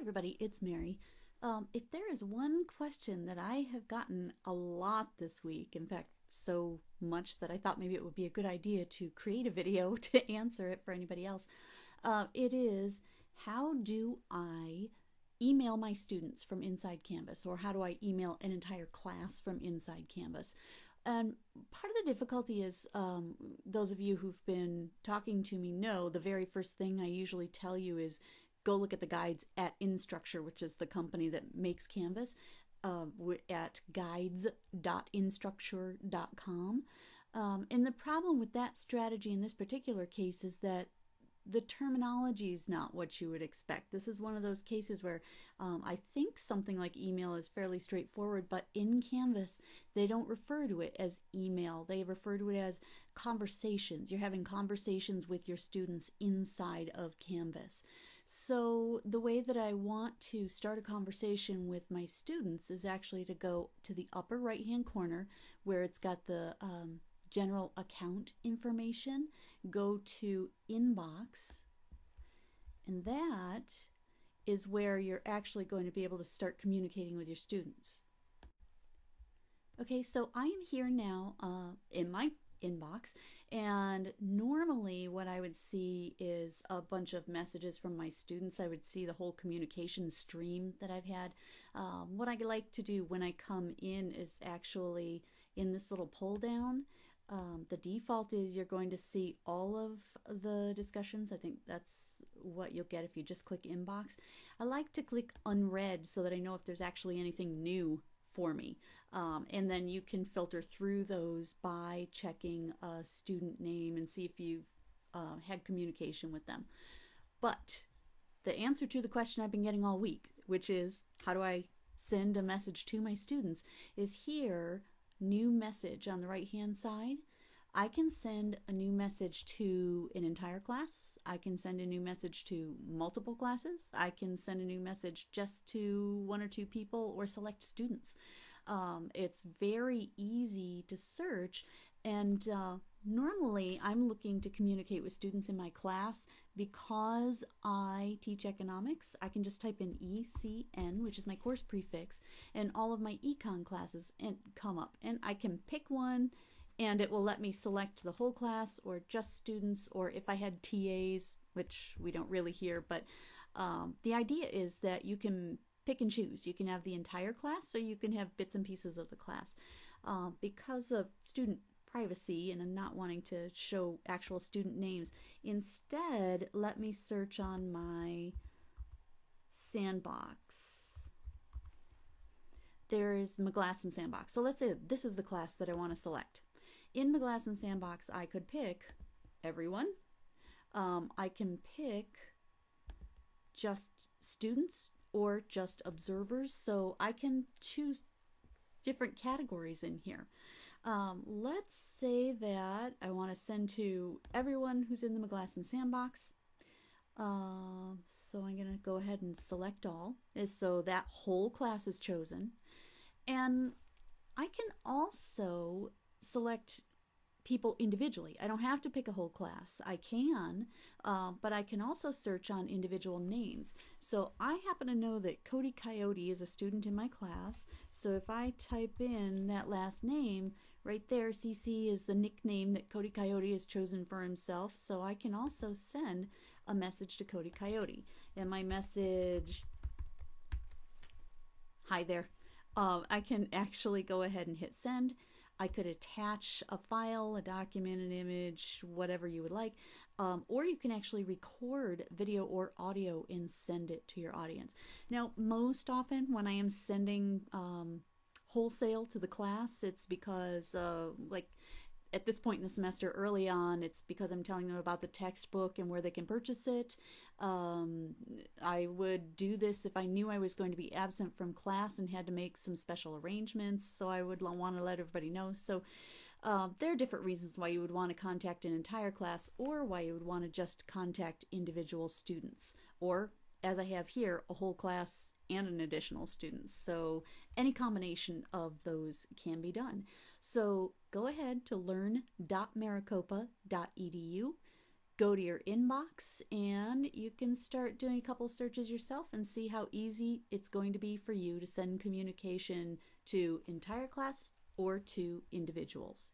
everybody, it's Mary. If there is one question that I have gotten a lot this week, in fact, so much that I thought maybe it would be a good idea to create a video to answer it for anybody else, it is how do I email my students from inside Canvas, or how do I email an entire class from inside Canvas? And part of the difficulty is, those of you who've been talking to me know the very first thing I usually tell you is go look at the guides at Instructure, which is the company that makes Canvas, at guides.instructure.com. And the problem with that strategy in this particular case is that the terminology is not what you would expect. This is one of those cases where I think something like email is fairly straightforward, but in Canvas, they don't refer to it as email. They refer to it as conversations. You're having conversations with your students inside of Canvas. So the way that I want to start a conversation with my students is actually to go to the upper right-hand corner where it's got the general account information, go to inbox, and that is where you're actually going to be able to start communicating with your students. Okay, so I am here now in my inbox, and normally what I would see is a bunch of messages from my students. I would see the whole communication stream that I've had. What I like to do when I come in is actually in this little pull down. The default is you're going to see all of the discussions. I think that's what you'll get if you just click inbox. I like to click unread so that I know if there's actually anything new for me. And then you can filter through those by checking a student name and see if you've had communication with them. But the answer to the question I've been getting all week, which is how do I send a message to my students, is here, new message on the right hand side. I can send a new message to an entire class. I can send a new message to multiple classes. I can send a new message just to one or two people or select students. It's very easy to search, and normally I'm looking to communicate with students in my class. Because I teach economics, I can just type in ECN, which is my course prefix, and all of my econ classes come up, and I can pick one and it will let me select the whole class or just students, or if I had TAs, which we don't really hear, but the idea is that you can pick and choose. You can have the entire class, or you can have bits and pieces of the class. Because of student privacy and I'm not wanting to show actual student names, instead let me search on my sandbox. There's McGlasson Sandbox. So let's say this is the class that I want to select. In McGlasson Sandbox, I could pick everyone. I can pick just students or just observers, so I can choose different categories in here. Let's say that I want to send to everyone who's in the McGlasson Sandbox. So I'm going to go ahead and select all, so that whole class is chosen. And I can also select people individually. I don't have to pick a whole class. I can, but I can also search on individual names. So I happen to know that Cody Coyote is a student in my class. So if I type in that last name, right there, CC is the nickname that Cody Coyote has chosen for himself. So I can also send a message to Cody Coyote. And my message, hi there. I can actually go ahead and hit send. I could attach a file, a document, an image, whatever you would like, or you can actually record video or audio and send it to your audience. Now, most often when I am sending wholesale to the class, it's because like at this point in the semester early on, it's because I'm telling them about the textbook and where they can purchase it. I would do this if I knew I was going to be absent from class and had to make some special arrangements, so I would want to let everybody know. So there are different reasons why you would want to contact an entire class, or why you would want to just contact individual students, or as I have here, a whole class and an additional student. So any combination of those can be done. So go ahead to learn.maricopa.edu. go to your inbox and you can start doing a couple searches yourself and see how easy it's going to be for you to send communication to entire class or to individuals.